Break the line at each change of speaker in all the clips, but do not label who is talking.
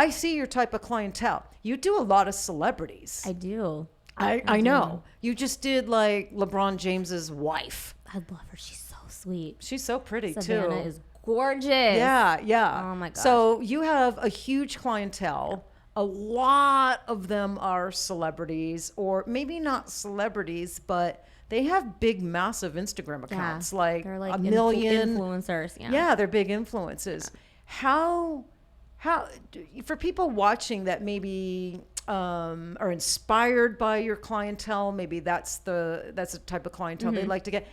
I see your type of clientele. You do a lot of celebrities.
I do.
I know. You just did like LeBron James's wife.
I love her. She's so sweet.
She's so pretty
Savannah
too.
is gorgeous.
Yeah.
Oh my gosh.
So you have a huge clientele. A lot of them are celebrities, or maybe not celebrities, but they have big, massive Instagram accounts, like
they're like
a million
influencers.
Yeah, they're big influences. How for people watching that maybe are inspired by your clientele, maybe that's the type of clientele they'd like to get.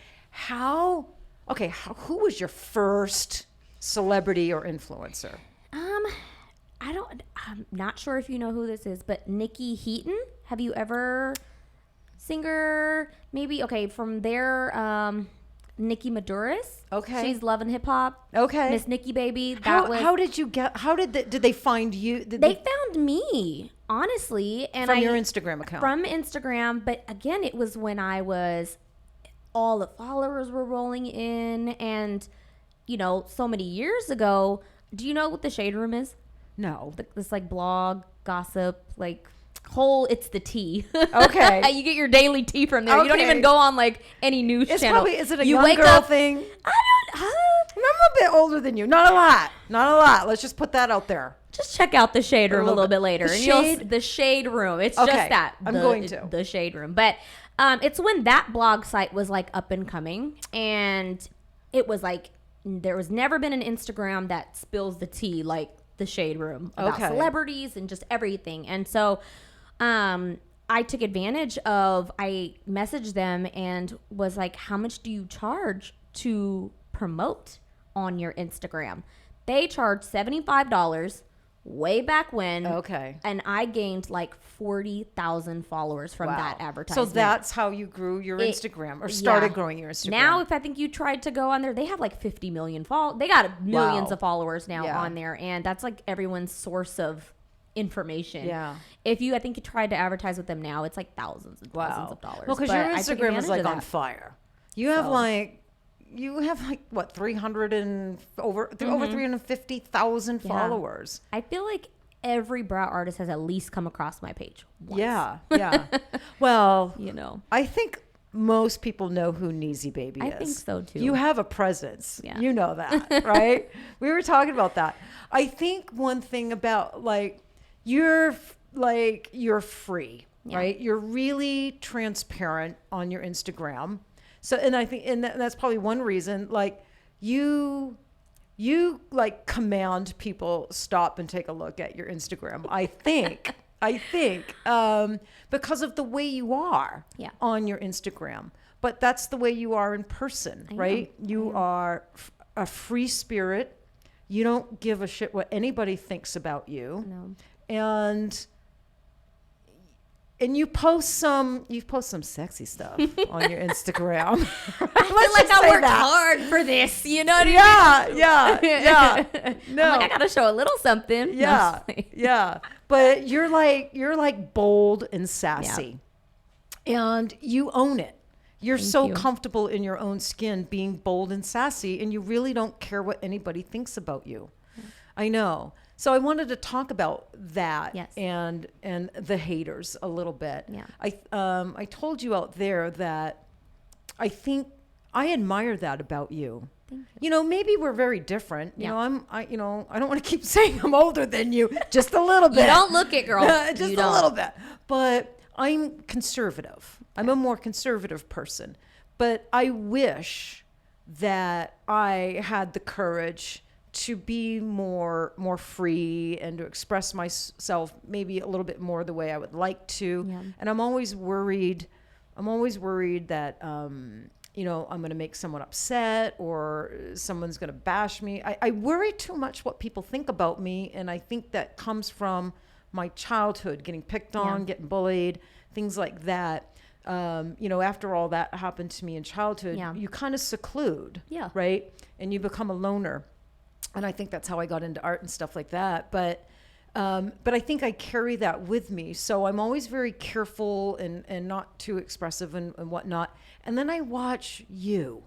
Who was your first celebrity or influencer?
I'm not sure if you know who this is, but Nikki Heaton. Have you ever singer? Maybe from there. Nikki Maduris.
Okay.
She's Love and Hip Hop.
Okay.
Miss NeeziieBabiie.
How did you get? Did they find you?
They found me, honestly, and
from your Instagram account.
From Instagram, but again, it was when I was all the followers were rolling in, and so many years ago. Do you know what the Shade Room is?
No.
This like blog, gossip, like it's the tea.
Okay.
You get your daily tea from there. Okay. You don't even go on like any news channel.
Is it a young girl thing?
I don't know.
I'm a bit older than you. Not a lot. Let's just put that out there.
Just check out the Shade Room a little bit later. The Shade Room. It's just that.
I'm going to.
The Shade Room. But it's when that blog site was like up and coming, and it was like there was never been an Instagram that spills the tea like the Shade Room about celebrities and just everything. And so I took advantage of, I messaged them and was like, how much do you charge to promote on your Instagram? They charged $75 way back when.
Okay.
And I gained like 40,000 followers from that advertisement.
So that's how you grew your Instagram, or started growing your Instagram.
Now, if I think you tried to go on there, they have like 50 million They got millions of followers now on there. And that's like everyone's source of information.
Yeah.
I think you tried to advertise with them now, it's like thousands and thousands of dollars.
Well, because your Instagram is like on fire. You have what, 300 and over 350,000 followers.
I feel like every brow artist has at least come across my page once.
Yeah. Well, I think most people know who NeeziieBabiie is.
I think so too.
You have a presence.
Yeah.
You know that, right? We were talking about that. I think one thing about you're free, right? You're really transparent on your Instagram. So, and I think, and that's probably one reason, you command people stop and take a look at your Instagram. I think, because of the way you are on your Instagram, but that's the way you are in person, right? You are a free spirit. You don't give a shit what anybody thinks about you.
No.
And you post some sexy stuff on your Instagram.
I feel like I worked hard for this, you know what I mean?
Yeah. No.
I'm like, I gotta show a little something.
Yeah. But you're like bold and sassy. And you own it. You're so comfortable in your own skin being bold and sassy, and you really don't care what anybody thinks about you. I know. So I wanted to talk about that and the haters a little bit.
Yeah.
I told you out there that I think I admire that about you.
Thank you.
Maybe we're very different. I don't want to keep saying I'm older than you, just a little bit.
You don't look it, girl.
Just a little bit. But I'm conservative. I'm a more conservative person. But I wish that I had the courage to be more free and to express myself maybe a little bit more the way I would like to. Yeah. And I'm always worried that, I'm going to make someone upset or someone's going to bash me. I worry too much what people think about me. And I think that comes from my childhood, getting picked on, getting bullied, things like that. After all that happened to me in childhood, you kind of seclude, right? And you become a loner. And I think that's how I got into art and stuff like that. But I think I carry that with me. So I'm always very careful and not too expressive and whatnot. And then I watch you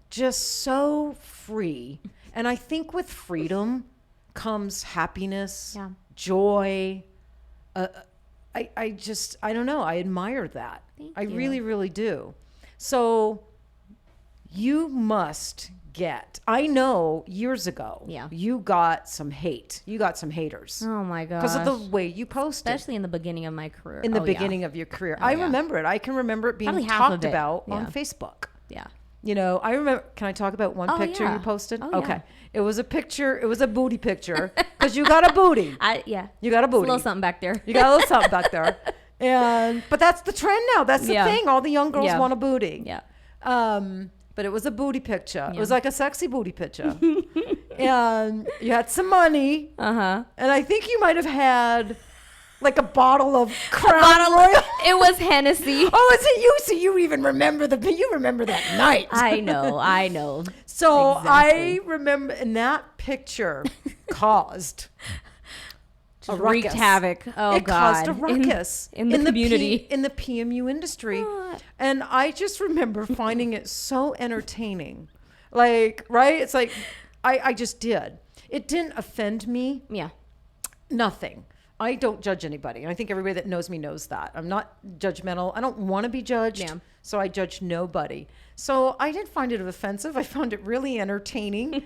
just so free. And I think with freedom comes happiness,
Yeah.
joy. I don't know. I admire that.
Thank
I
you.
really, really do. So you must get, I know years ago,
Yeah.
you got some hate. You got some haters.
Oh my gosh.
Because of the way you posted.
Especially in the beginning of my career.
In the
Oh,
beginning of your career.
Oh,
I
yeah.
remember it. I can remember it being
Probably half
talked
of it.
about
Yeah.
on Facebook.
Yeah.
You know, I remember, can I talk about one
Oh,
picture
yeah.
you posted?
Oh,
okay.
yeah.
It was a picture, it was a booty picture because you got a booty.
Yeah.
You got a
It's a
booty.
little something back there.
You got a little something back there. But that's the trend now. That's the
Yeah.
thing. All the young girls
Yeah.
want a booty.
Yeah.
But it was a booty picture. It
Yeah.
was like a sexy booty picture. And you had some money.
Uh-huh.
And I think you might have had like a bottle of Crown Royal.
It was Hennessy.
Oh, is it you? So you even remember you remember that night.
I know.
So
Exactly.
I remember, and that picture caused a
Wreaked
ruckus.
havoc. Oh,
it
God.
caused a ruckus
In the community.
in the PMU industry. And I just remember finding it so entertaining. Like, right? It's like, I just did. It didn't offend me.
Yeah.
Nothing. I don't judge anybody. I think everybody that knows me knows that. I'm not judgmental. I don't want to be judged.
Yeah.
So I judge nobody. So I didn't find it offensive. I found it really entertaining,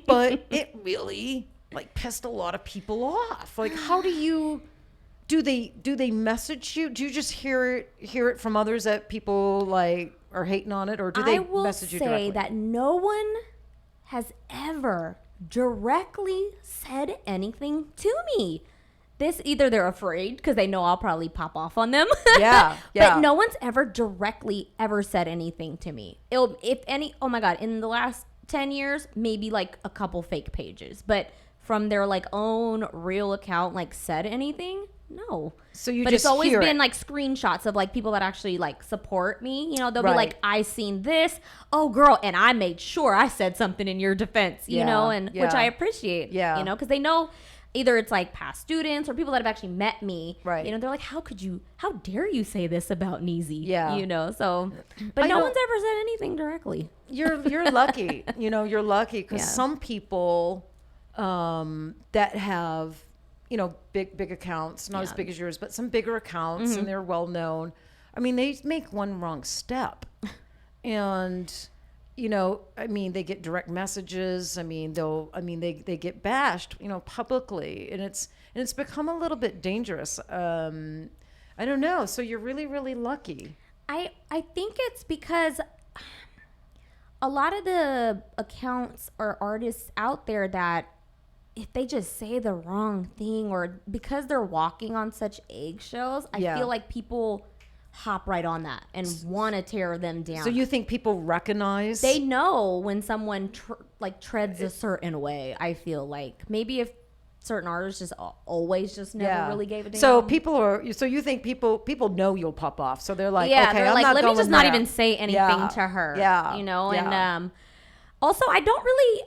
but it really like pissed a lot of people off. Like, how do they message you? Do you just hear it from others that people like are hating on it, or do they message you directly?
I will say that no one has ever directly said anything to me. This either they're afraid because they know I'll probably pop off on them.
Yeah.
But no one's ever directly ever said anything to me. Oh my God, in the last 10 years, maybe like a couple fake pages, but from their like own real account, like said anything. No.
So you
but
just
it's always
hear
been
it.
like screenshots of like people that actually like support me. You know, they'll
Right.
be like, I seen this. Oh girl. And I made sure I said something in your defense, you
Yeah,
know, and
yeah.
which I appreciate,
Yeah.
you know, cause they know either it's like past students or people that have actually met me.
Right.
You know, they're like, how dare you say this about Neezie?
Yeah.
You know, so, but no one's ever said anything directly.
You're lucky. You know, you're lucky because
Yeah.
some people that have, you know, big accounts, not as
Yeah.
big as yours, but some bigger accounts, and they're well known. I mean, they make one wrong step, and you know, I mean, they get direct messages. I mean, they get bashed, you know, publicly, and it's become a little bit dangerous. I don't know. So you're really, really lucky.
I think it's because a lot of the accounts or artists out there that if they just say the wrong thing or because they're walking on such eggshells, I
Yeah.
feel like people hop right on that and want to tear them down.
So you think people recognize?
They know when someone treads a certain way. I feel like maybe if certain artists just always just never really gave a damn.
So you think people know you'll pop off. So they're like,
yeah,
okay,
they're
I'm
like,
not
let me
going
just not
there.
even say anything
Yeah.
to her.
Yeah.
You know,
Yeah.
and also I don't really,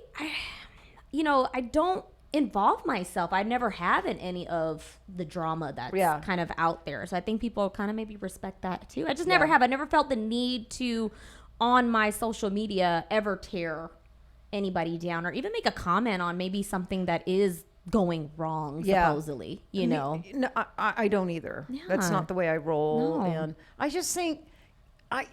I don't involve myself. I never have in any of the drama that's kind of out there. So I think people kind of maybe respect that too. I just never have. I never felt the need to, on my social media, ever tear anybody down or even make a comment on maybe something that is going wrong, supposedly, you know.
No, I don't either. That's not the way I roll.
No.
And I just think, I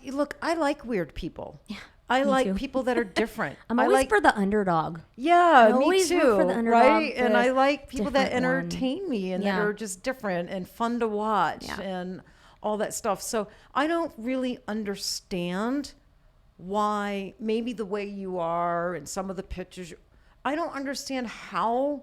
like weird people. Yeah. I
Me
like
too.
people that are different.
I'm always for the underdog.
Yeah,
I
me
always
too.
root for the underdog,
Right? And
the
I like people that
different one.
entertain me and that
Yeah.
are just different and fun to watch and all that stuff. So I don't really understand why maybe the way you are and some of the pictures, I don't understand how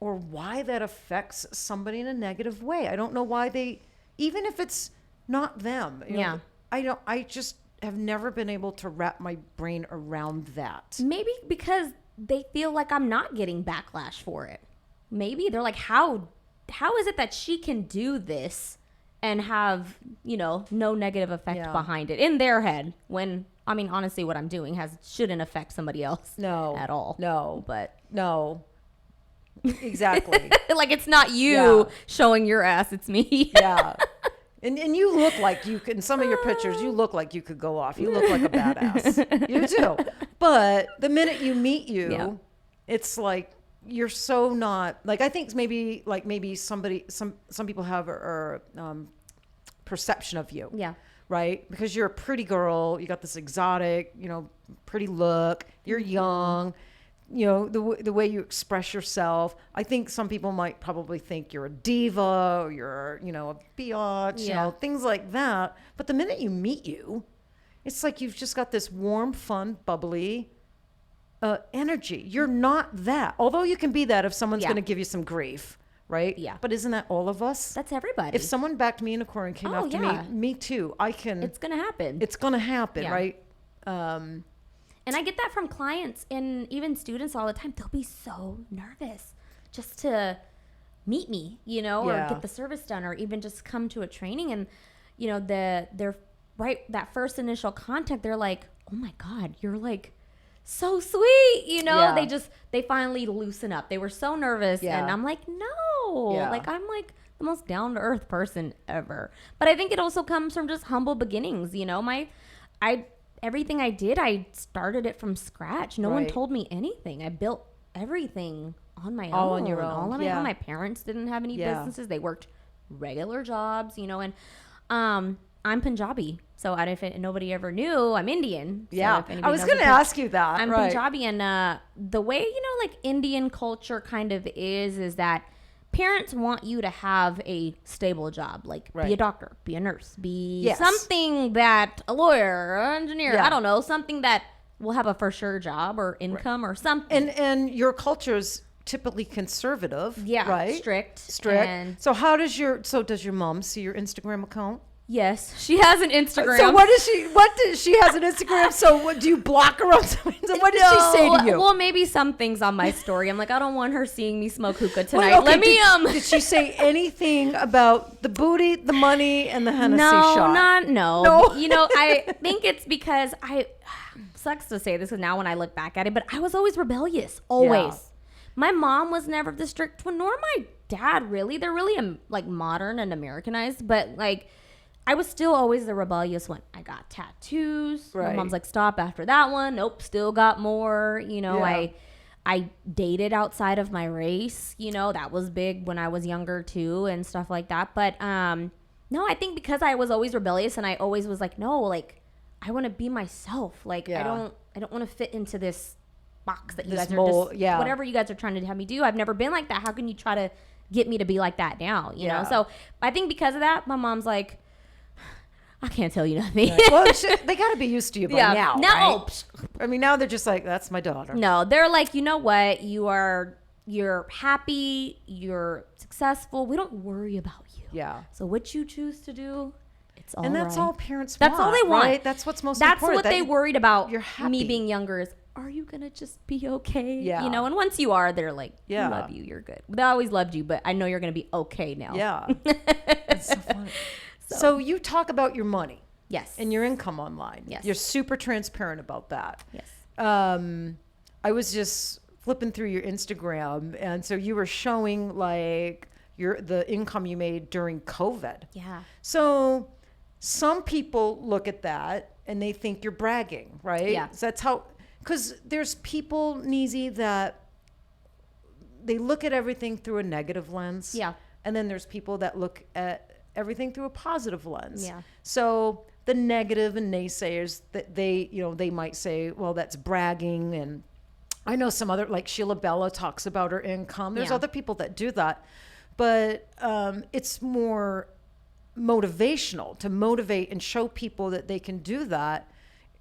or why that affects somebody in a negative way. I don't know why even if it's not them. You know, I just have never been able to wrap my brain around that.
Maybe because they feel like I'm not getting backlash for it. Maybe they're like, how is it that she can do this and have, no negative effect behind it in their head when, I mean, honestly, what I'm doing shouldn't affect somebody else at all.
No.
But
no. Exactly.
like it's not you showing your ass, it's me.
Yeah. And you look like you could, in some of your pictures, you look like you could go off. You look like a badass. You do. But the minute you meet you, it's like, you're so not like, I think maybe some people have perception of you.
Yeah.
Right? Because you're a pretty girl, you got this exotic, pretty look, you're young, the way you express yourself. I think some people might probably think you're a diva or you're, a biatch, things like that. But the minute you meet you, it's like you've just got this warm, fun, bubbly energy. You're not that. Although you can be that if someone's going to give you some grief. Right?
Yeah.
But isn't that all of us?
That's everybody.
If someone backed me in a corner and came after me too. It's
going to happen.
It's going to happen, right?
And I get that from clients and even students all the time. They'll be so nervous just to meet me, or get the service done, or even just come to a training. And, they're right, that first initial contact, they're like, oh my God, you're like so sweet, they finally loosen up. They were so nervous, and I'm like, no, like I'm like the most down to earth person ever. But I think it also comes from just humble beginnings. Everything I did, I started it from scratch. No one told me anything. I built everything on my own.
All on your own.
All on my own. My parents didn't have any businesses. They worked regular jobs, and I'm Punjabi, so if nobody ever knew, I'm Indian. So
I was going to ask you that.
I'm Punjabi, and the way like Indian culture kind of is that parents want you to have a stable job, like be a doctor, be a nurse, be something that a lawyer, or engineer. I don't know, something that will have a for sure job or income or something.
And your culture's typically conservative, right?
Strict.
And so does your mom see your Instagram account?
Yes, she has an Instagram.
So what does she has an Instagram? So what do you block her on something? So what did she say to you?
Well, maybe some things on my story. I'm like, I don't want her seeing me smoke hookah tonight. Let me
Did she say anything about the booty, the money, and the Hennessy shot?
No. I think it's because sucks to say this now when I look back at it, but I was always rebellious. Always. Yeah. My mom was never the strict one, nor my dad really. They're really like modern and Americanized, but like I was still always the rebellious one. I got tattoos. Right. My mom's like, stop after that one. Nope, still got more. I dated outside of my race. That was big when I was younger too and stuff like that. But no, I think because I was always rebellious and I always was like, no, like I want to be myself. Like I don't want to fit into this box that you guys are just whatever you guys are trying to have me do. I've never been like that. How can you try to get me to be like that now? You know? So I think because of that, my mom's like, I can't tell you nothing.
Right. Well, they got to be used to you by now. No, right? I mean, now they're just like, that's my daughter.
No, they're like, you know what? You're happy. You're successful. We don't worry about you.
Yeah.
So what you choose to do, it's all
and that's all parents
want.
That's
all they want.
Right? That's what's most important.
That's what they worried about. Me being younger is, are you gonna just be okay?
Yeah.
And once you are, they're like, we love you. You're good. They always loved you, but I know you're gonna be okay now.
Yeah. That's so funny. So you talk about your money.
Yes.
And your income online.
Yes.
You're super transparent about that.
Yes.
I was just flipping through your Instagram, and so you were showing like the income you made during COVID.
Yeah.
So some people look at that and they think you're bragging, right?
Yeah.
So that's how, because there's people, Neezie, that they look at everything through a negative lens.
Yeah.
And then there's people that look at everything through a positive lens.
Yeah.
So the negative and naysayers, that they might say, well, that's bragging. And I know some other, like Sheila Bella talks about her income. There's other people that do that, but it's more motivational to motivate and show people that they can do that.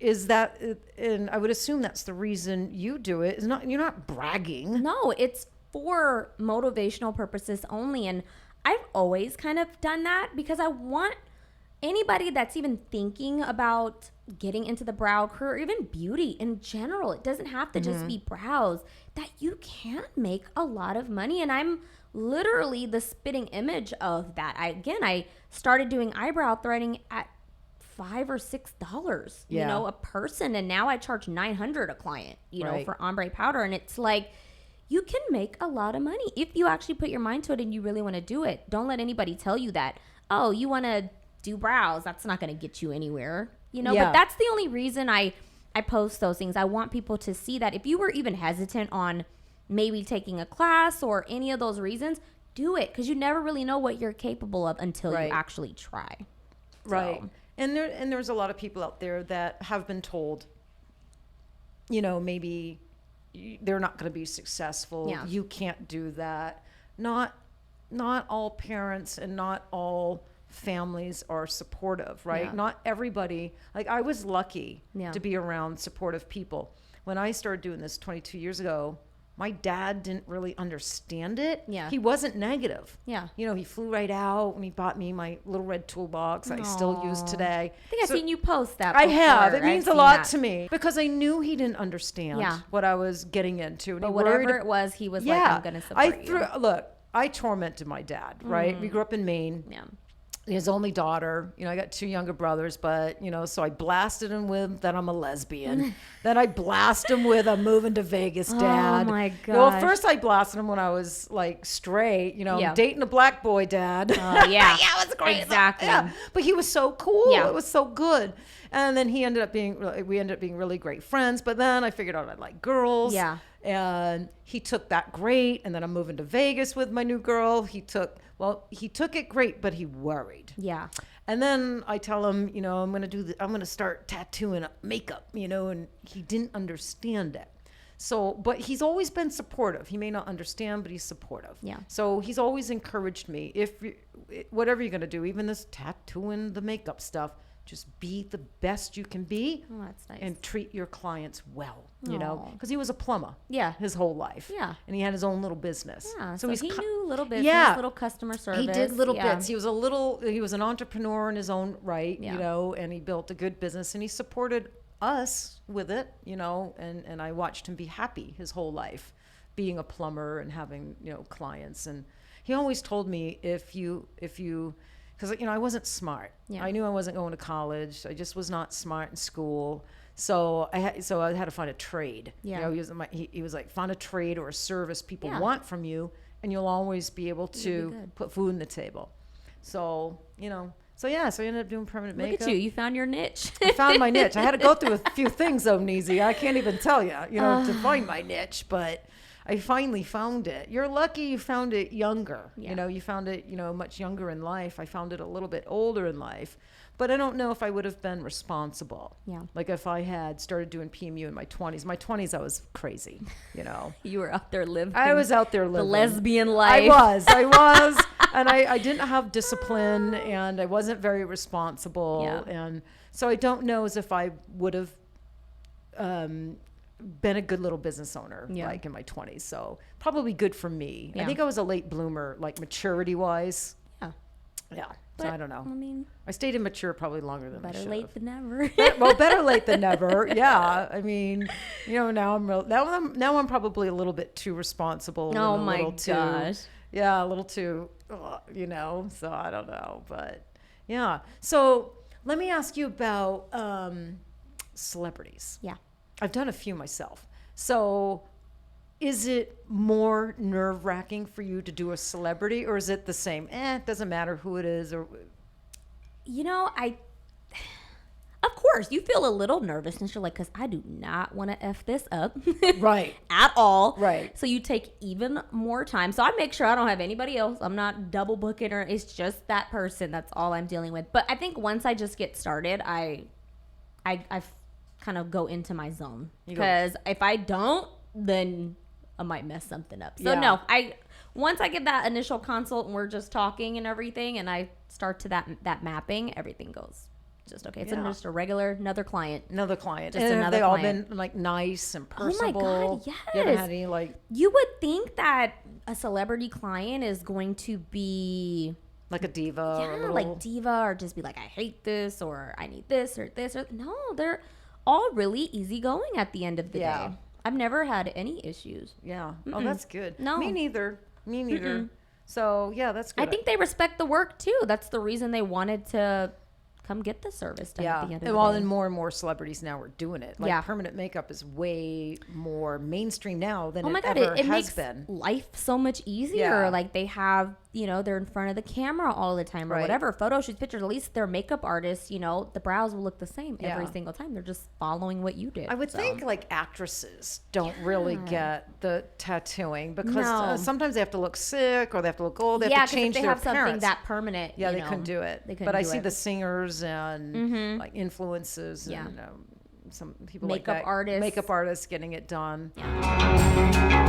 Is that, and I would assume that's the reason you do it. Is not, you're not bragging.
No, it's for motivational purposes only. And I've always kind of done that because I want anybody that's even thinking about getting into the brow career, or even beauty in general, it doesn't have to just be brows, that you can make a lot of money. And I'm literally the spitting image of that. I started doing eyebrow threading at $5 or $6, a person. And now I charge $900 a client, for ombre powder. And it's like, you can make a lot of money if you actually put your mind to it and you really want to do it. Don't let anybody tell you that, oh, you want to do brows. That's not going to get you anywhere, but that's the only reason I post those things. I want people to see that if you were even hesitant on maybe taking a class or any of those reasons, do it, because you never really know what you're capable of until you actually try.
Right. So. And there's a lot of people out there that have been told, you know, maybe they're not going to be successful. Yeah. You can't do that. Not all parents and not all families are supportive, right? Yeah. Not everybody. Like, I was lucky to be around supportive people. When I started doing this 22 years ago, my dad didn't really understand it. Yeah. He wasn't negative. Yeah. You know, he flew right out and he bought me my little red toolbox I still use today.
I think I've seen you post that before.
I have. It means a lot to me because I knew he didn't understand what I was getting into. And
but whatever it was, he was like, I'm going to support you.
Look, I tormented my dad, right? We grew up in Maine. Yeah. His only daughter, you know, I got 2 younger brothers, but, you know, so I blasted him with that I'm a lesbian. Then I blasted him with I'm moving to Vegas, Dad.
Oh my God.
Well, first I blasted him when I was like straight, you know, dating a black boy, Dad.
Yeah.
Yeah, it was great.
Exactly.
Yeah. But he was so cool. Yeah. It was so good. And then we ended up being really great friends. But then I figured out I like girls. Yeah. And he took that great. And then I'm moving to Vegas with my new girl. He took it great, but he worried. Yeah. And then I tell him, you know, I'm going to start tattooing makeup, you know, and he didn't understand it. So, but he's always been supportive. He may not understand, but he's supportive. Yeah. So he's always encouraged me, whatever you're going to do, even this tattooing, the makeup stuff, just be the best you can be.
Oh, that's nice.
And treat your clients well, you know, because he was a plumber.
Yeah.
His whole life. Yeah. And he had his own little business.
Yeah. So he knew little business, little customer service.
He did little bits. He was an entrepreneur in his own right, you know, and he built a good business and he supported us with it, you know, and I watched him be happy his whole life, being a plumber and having, you know, clients. And he always told me if you because, you know, I wasn't smart. Yeah. I knew I wasn't going to college. I just was not smart in school. So I had to find a trade. Yeah. You know, he was like, find a trade or a service people want from you, and you'll always be able to put food on the table. So, you know, so I ended up doing permanent makeup.
Look at you. You found your niche.
I found my niche. I had to go through a few things, though, Neezie. I can't even tell you know, to find my niche, but I finally found it. You're lucky you found it younger. Yeah. You know, you found it, you know, much younger in life. I found it a little bit older in life. But I don't know if I would have been responsible. Yeah. Like if I had started doing PMU in my 20s. My 20s, I was crazy, you know.
You were out there living.
I was out there living.
The lesbian life.
I was. And I didn't have discipline and I wasn't very responsible. Yeah. And so I don't know as if I would have been a good little business owner like in my 20s. So probably good for me. Yeah. I think I was a late bloomer, like maturity wise. Yeah. Yeah. But, so I don't know. I mean, I stayed immature probably longer than I should have.
Better late than never.
Better late than never. Yeah. I mean, you know, now I'm probably a little bit too responsible.
Oh my gosh.
Yeah, a little too, you know, so I don't know, but yeah. So let me ask you about celebrities. Yeah. I've done a few myself. So is it more nerve-wracking for you to do a celebrity, or is it the same? It doesn't matter who it is. Or,
you know, of course, you feel a little nervous, and you're like, because I do not want to F this up.
Right.
At all.
Right.
So you take even more time. So I make sure I don't have anybody else. I'm not double booking, or it's just that person. That's all I'm dealing with. But I think once I just get started, I kind of go into my zone, because if I don't, then I might mess something up. So no, once I get that initial consult and we're just talking and everything, and I start to that mapping, everything goes just okay. It's just another client.
Just
and
another client. All been like nice and personable.
Oh my God, yes.
You haven't had any like.
You would think that a celebrity client is going to be
like a diva.
Yeah,
or a little...
like diva, or just be like, I hate this, or I need this, or this, or no. They're all really easygoing at the end of the day. I've never had any issues.
Yeah. Mm-mm. Oh, that's good. No. Me neither. Mm-mm. So, yeah, that's good.
I think they respect the work, too. That's the reason they wanted to come get the service done at the end of the day.
Well, and more celebrities now are doing it. Like, permanent makeup is way more mainstream now than it ever has been.
Life so much easier. Yeah. Like, they have, you know, they're in front of the camera all the time or whatever. Photo shoots, pictures, at least they're makeup artists, you know, the brows will look the same every single time. They're just following what you did.
I would think like actresses don't really get the tattooing because sometimes they have to look sick or they have to look old. They have to change
if they
their
have something
appearance.
that permanent.
Yeah, they couldn't do it. But I see the singers and like influencers and some people
makeup artists.
Makeup artists getting it done.
Yeah.